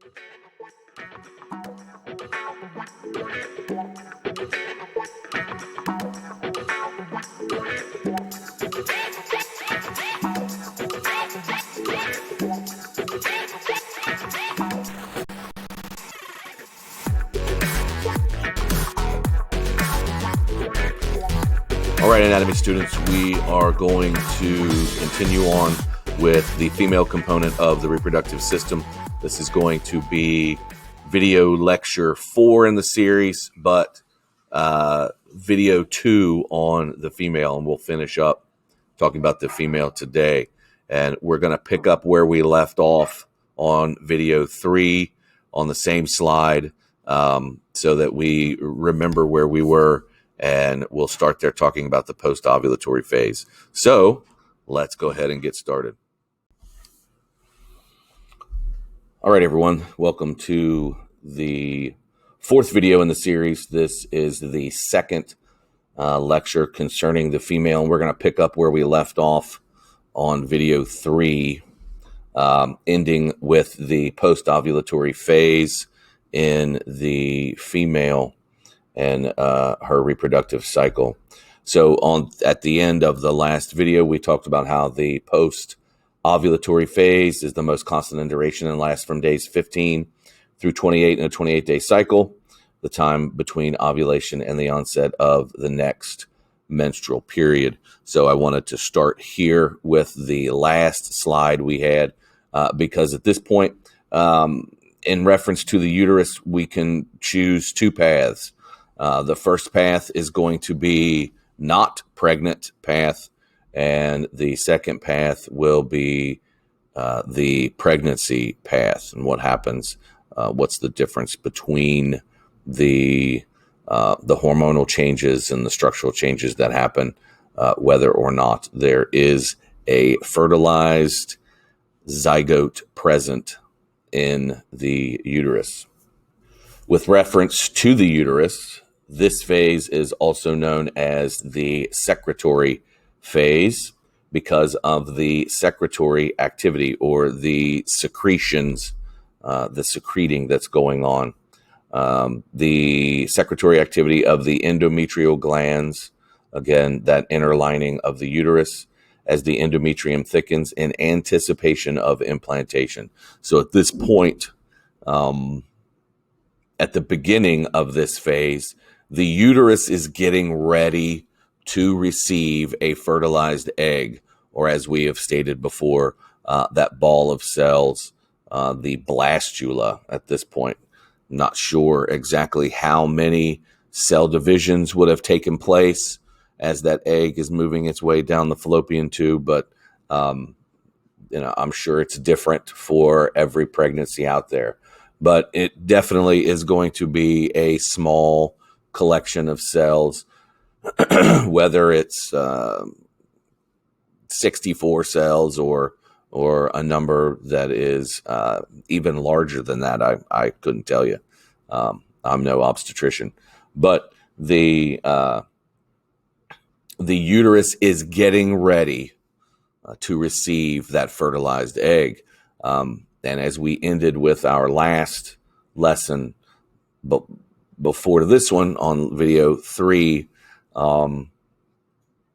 All right, anatomy students, we are going to continue on with the female component of the reproductive system. This is going to be video lecture 4 in the series, but video 2 on the female, and we'll finish up talking about the female today. And we're going to pick up where we left off on video 3 on the same slide, so that we remember where we were. And we'll start there talking about the post-ovulatory phase. So let's go ahead and get started. All right, everyone. Welcome to the 4th video in the series. This is the 2nd lecture concerning the female. And we're going to pick up where we left off on video 3, ending with the post-ovulatory phase in the female and her reproductive cycle. So at the end of the last video, we talked about how the post-ovulatory phase is the most constant in duration and lasts from days 15 through 28 in a 28-day cycle, the time between ovulation and the onset of the next menstrual period. So I wanted to start here with the last slide we had, because at this point, in reference to the uterus, we can choose 2 paths. The first path is going to be not pregnant path, and the second path will be the pregnancy path. And what happens? What's the difference between the hormonal changes and the structural changes that happen, whether or not there is a fertilized zygote present in the uterus? With reference to the uterus, this phase is also known as the secretory phase because of the secretory activity, or the secretions, the secreting that's going on. The secretory activity of the endometrial glands, again, that inner lining of the uterus, as the endometrium thickens in anticipation of implantation. So at this point, at the beginning of this phase, the uterus is getting ready to receive a fertilized egg, or as we have stated before, that ball of cells, the blastula at this point. Not sure exactly how many cell divisions would have taken place as that egg is moving its way down the fallopian tube, but I'm sure it's different for every pregnancy out there. But it definitely is going to be a small collection of cells, whether it's 64 cells or a number that is even larger than that. I couldn't tell you. I'm no obstetrician, but the uterus is getting ready to receive that fertilized egg. And as we ended with our last lesson, but before this one on video 3,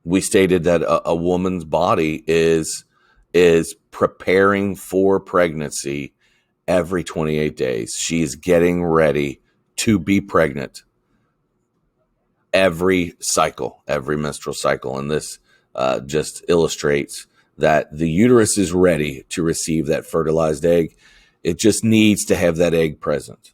we stated that a woman's body is preparing for pregnancy every 28 days. She's getting ready to be pregnant every cycle, every menstrual cycle. And this just illustrates that the uterus is ready to receive that fertilized egg. It just needs to have that egg present.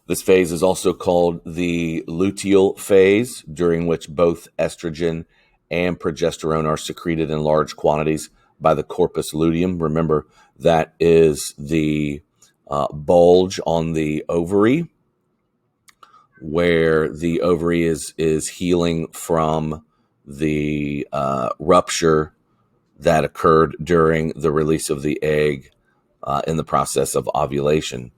This phase is also called the luteal phase, during which both estrogen and progesterone are secreted in large quantities by the corpus luteum. Remember, that is the bulge on the ovary, where the ovary is healing from the rupture that occurred during the release of the egg in the process of ovulation.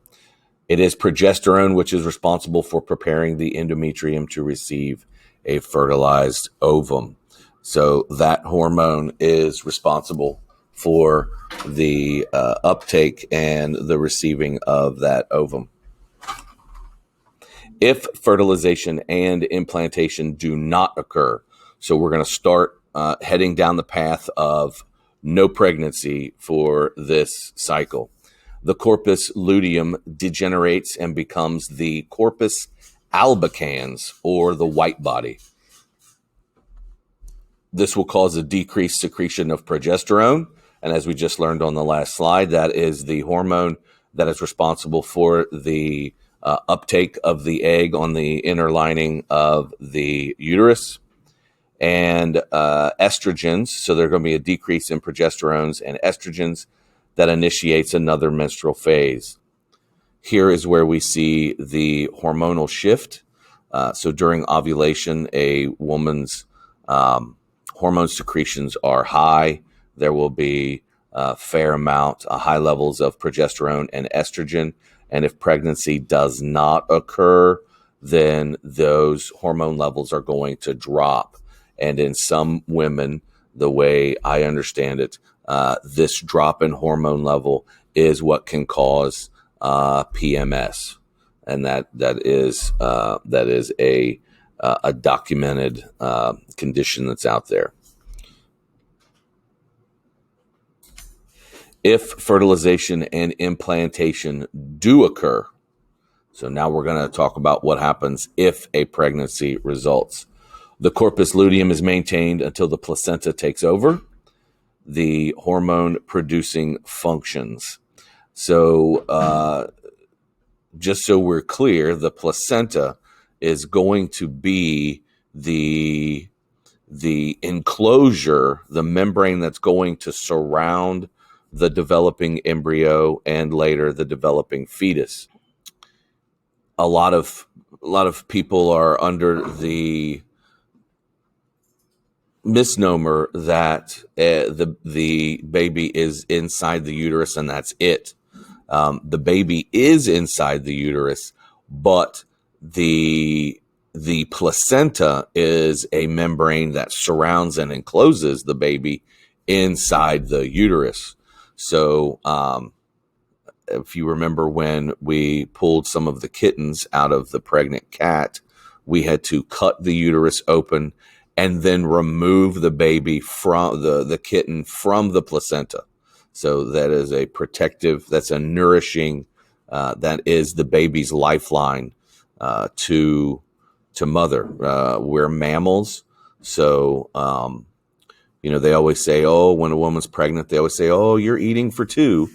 It is progesterone which is responsible for preparing the endometrium to receive a fertilized ovum. So that hormone is responsible for the uptake and the receiving of that ovum. If fertilization and implantation do not occur, so we're going to start heading down the path of no pregnancy for this cycle. The corpus luteum degenerates and becomes the corpus albicans, or the white body. This will cause a decreased secretion of progesterone, and as we just learned on the last slide, that is the hormone that is responsible for the uptake of the egg on the inner lining of the uterus. And estrogens, so there's going to be a decrease in progesterones and estrogens that initiates another menstrual phase. Here is where we see the hormonal shift. So during ovulation, a woman's hormone secretions are high. There will be a fair amount, high levels of progesterone and estrogen. And if pregnancy does not occur, then those hormone levels are going to drop. And in some women, the way I understand it, this drop in hormone level is what can cause PMS, and that is a documented condition that's out there. If fertilization and implantation do occur, so now we're going to talk about what happens if a pregnancy results. The corpus luteum is maintained until the placenta takes over the hormone producing functions. So just so we're clear, the placenta is going to be the enclosure, the membrane that's going to surround the developing embryo and later the developing fetus. A lot of people are under the misnomer that the baby is inside the uterus and that's it. The baby is inside the uterus, but the placenta is a membrane that surrounds and encloses the baby inside the uterus. So if you remember when we pulled some of the kittens out of the pregnant cat, we had to cut the uterus open and then remove the baby from the kitten from the placenta. So that is a protective, that's a nourishing, that is the baby's lifeline to mother. We're mammals. So, they always say, oh, when a woman's pregnant, they always say, oh, you're eating for two.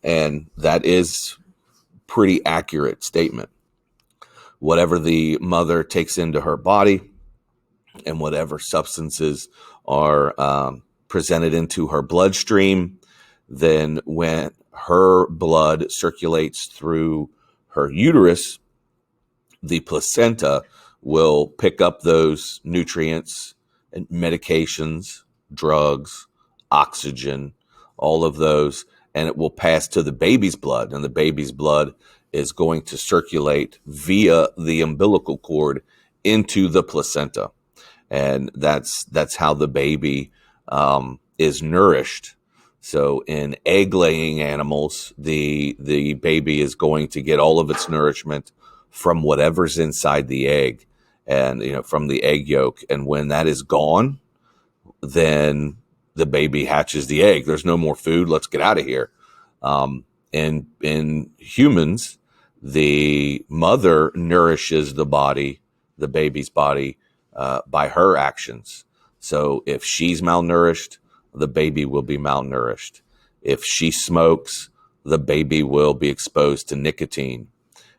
And that is pretty accurate statement. Whatever the mother takes into her body and whatever substances are presented into her bloodstream, then when her blood circulates through her uterus, the placenta will pick up those nutrients and medications, drugs, oxygen, all of those, and it will pass to the baby's blood. And the baby's blood is going to circulate via the umbilical cord into the placenta. And that's how the baby is nourished. So in egg-laying animals, the baby is going to get all of its nourishment from whatever's inside the egg, and from the egg yolk. And when that is gone, then the baby hatches the egg. There's no more food. Let's get out of here. And in humans, the mother nourishes the baby's body, by her actions. So if she's malnourished, the baby will be malnourished. If she smokes, the baby will be exposed to nicotine.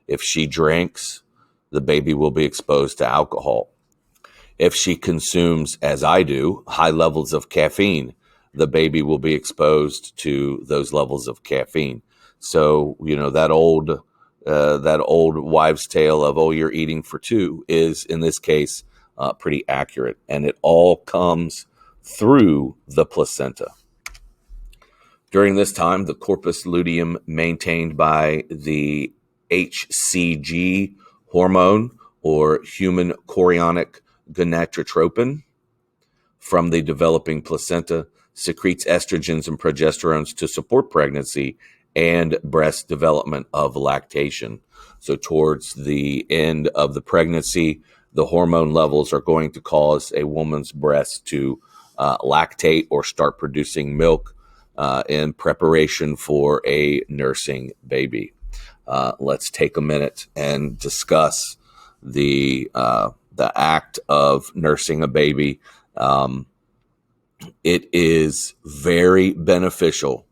If she drinks, the baby will be exposed to alcohol. If she consumes, as I do, high levels of caffeine, the baby will be exposed to those levels of caffeine. So, that old wives' tale of, oh, you're eating for two is, in this case, pretty accurate. And it all comes through the placenta. During this time, the corpus luteum, maintained by the HCG hormone, or human chorionic gonadotropin, from the developing placenta, secretes estrogens and progesterones to support pregnancy and breast development of lactation. So towards the end of the pregnancy, the hormone levels are going to cause a woman's breast to lactate or start producing milk in preparation for a nursing baby. Let's take a minute and discuss the act of nursing a baby. It is very beneficial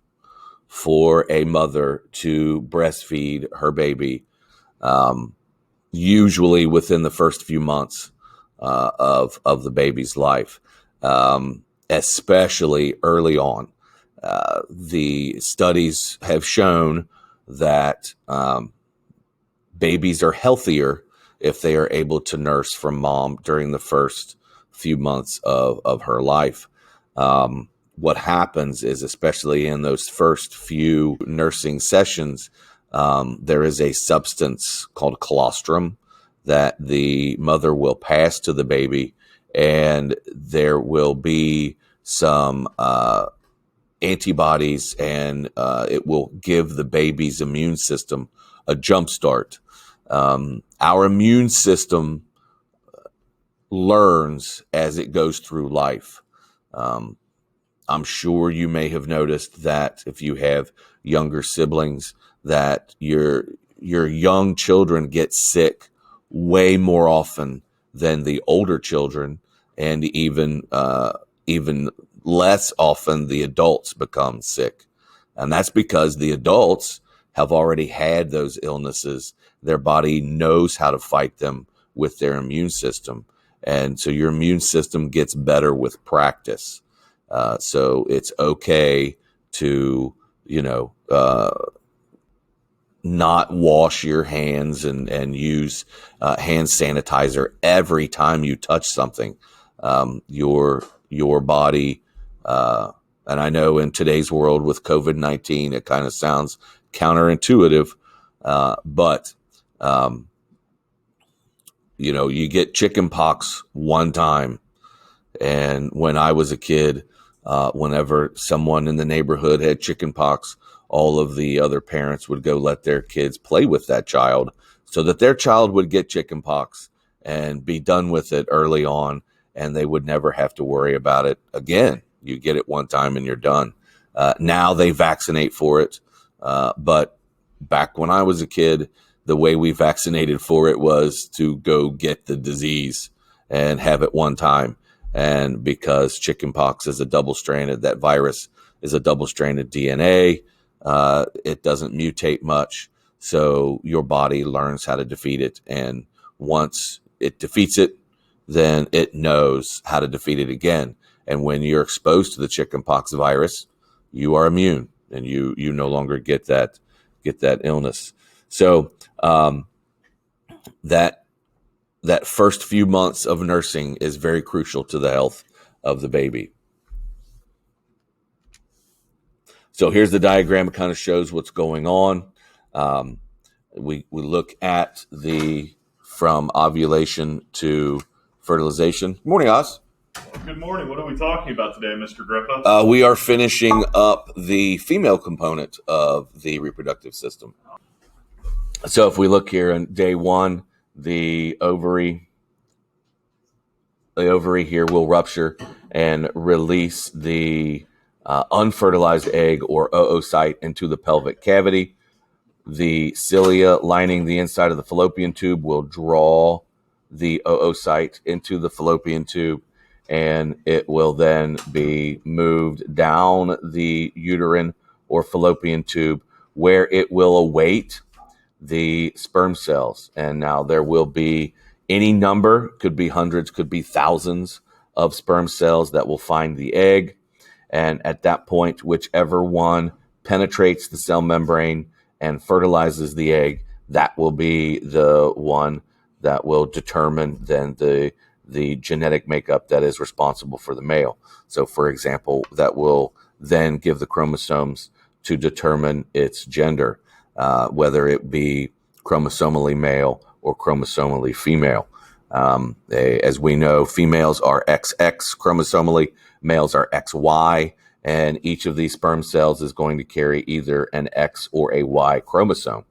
for a mother to breastfeed her baby, usually within the first few months of the baby's life, especially early on. The studies have shown that babies are healthier if they are able to nurse from mom during the first few months of her life. What happens is, especially in those first few nursing sessions, there is a substance called colostrum that the mother will pass to the baby, and there will be some antibodies, and it will give the baby's immune system a jump start. Our immune system learns as it goes through life. I'm sure you may have noticed that if you have younger siblings, that your young children get sick way more often than the older children, and even less often the adults become sick. And that's because the adults have already had those illnesses. Their body knows how to fight them with their immune system. And so your immune system gets better with practice. So it's okay to, not wash your hands and use hand sanitizer every time you touch something. Your body, and I know in today's world with COVID-19, it kind of sounds counterintuitive, but you get chicken pox one time. And when I was a kid, whenever someone in the neighborhood had chicken pox, all of the other parents would go let their kids play with that child so that their child would get chicken pox and be done with it early on, and they would never have to worry about it again. You get it one time and you're done. Now they vaccinate for it. But back when I was a kid, the way we vaccinated for it was to go get the disease and have it one time. And because chickenpox is that virus is a double-stranded DNA, it doesn't mutate much. So your body learns how to defeat it. And once it defeats it, then it knows how to defeat it again. And when you're exposed to the chickenpox virus, you are immune and you no longer get that illness. So that first few months of nursing is very crucial to the health of the baby. So here's the diagram. It kind of shows what's going on. We look at from ovulation to fertilization. Good morning, Oz. Good morning. What are we talking about today, Mr. Grippa? We are finishing up the female component of the reproductive system. So if we look here on day one, the ovary here will rupture and release the unfertilized egg or oocyte into the pelvic cavity. The cilia lining the inside of the fallopian tube will draw the oocyte into the fallopian tube, and it will then be moved down the uterine or fallopian tube, where it will await the sperm cells. And now there will be any number, could be hundreds, could be thousands of sperm cells that will find the egg. And at that point, whichever one penetrates the cell membrane and fertilizes the egg, that will be the one that will determine then the genetic makeup that is responsible for the male. So for example, that will then give the chromosomes to determine its gender, whether it be chromosomally male or chromosomally female. As we know, females are XX chromosomally, males are XY, and each of these sperm cells is going to carry either an X or a Y chromosome.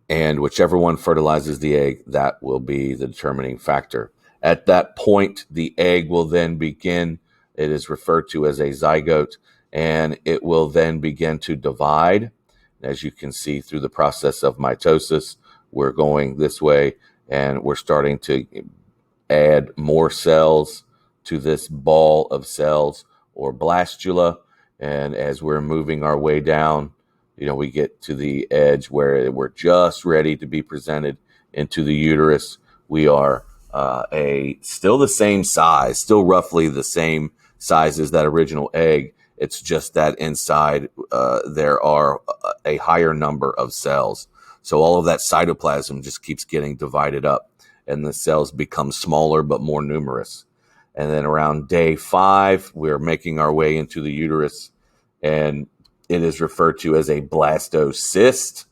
And whichever one fertilizes the egg, that will be the determining factor. At that point, the egg will then begin, it is referred to as a zygote, and it will then begin to divide. As you can see through the process of mitosis, we're going this way, and we're starting to add more cells to this ball of cells or blastula. And as we're moving our way down, we get to the edge where we're just ready to be presented into the uterus. We are still the same size, still roughly the same size as that original egg. It's just that inside there are a higher number of cells. So all of that cytoplasm just keeps getting divided up, and the cells become smaller but more numerous. And then around day 5, we're making our way into the uterus, and it is referred to as a blastocyst.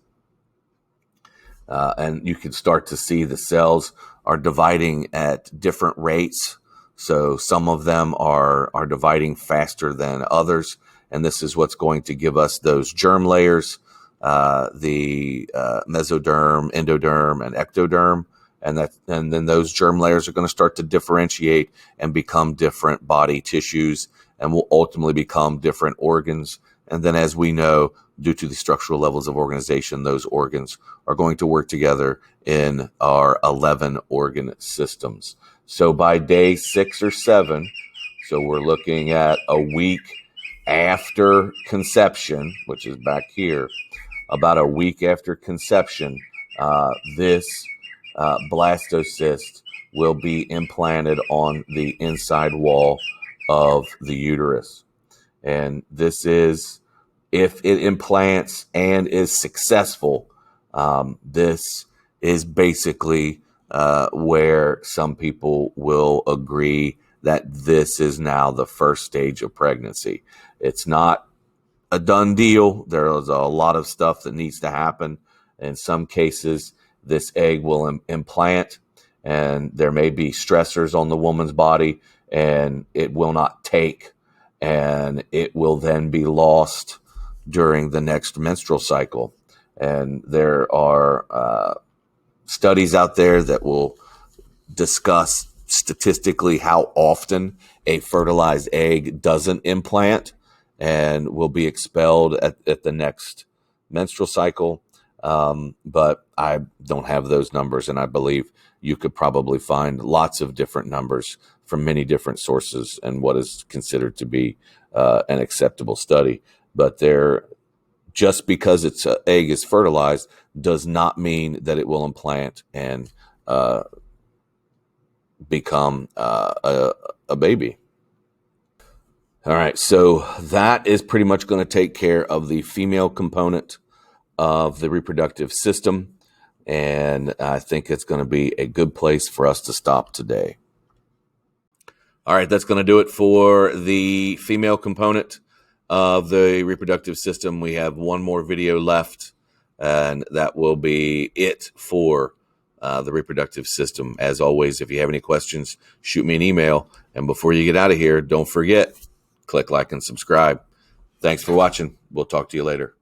And you can start to see the cells are dividing at different rates. So some of them are dividing faster than others. And this is what's going to give us those germ layers, the mesoderm, endoderm, and ectoderm. And then those germ layers are going to start to differentiate and become different body tissues, and will ultimately become different organs. And then, as we know, due to the structural levels of organization, those organs are going to work together in our 11 organ systems. So by day 6 or 7, so we're looking at a week after conception, which is back here, about a week after conception, this blastocyst will be implanted on the inside wall of the uterus. And this is, if it implants and is successful, this is basically where some people will agree that this is now the first stage of pregnancy. It's not a done deal. There is a lot of stuff that needs to happen. In some cases, this egg will implant, and there may be stressors on the woman's body, and it will not take, and it will then be lost during the next menstrual cycle. And there are studies out there that will discuss statistically how often a fertilized egg doesn't implant and will be expelled at the next menstrual cycle. But I don't have those numbers, and I believe you could probably find lots of different numbers from many different sources and what is considered to be an acceptable study. But just because its egg is fertilized does not mean that it will implant and become a baby. All right, so that is pretty much going to take care of the female component of the reproductive system, and I think it's going to be a good place for us to stop today. All right, that's going to do it for the female component of the reproductive system. We have one more video left, and that will be it for the reproductive system. As always, if you have any questions, shoot me an email. And before you get out of here, don't forget, click like and subscribe. Thanks for watching. We'll talk to you later.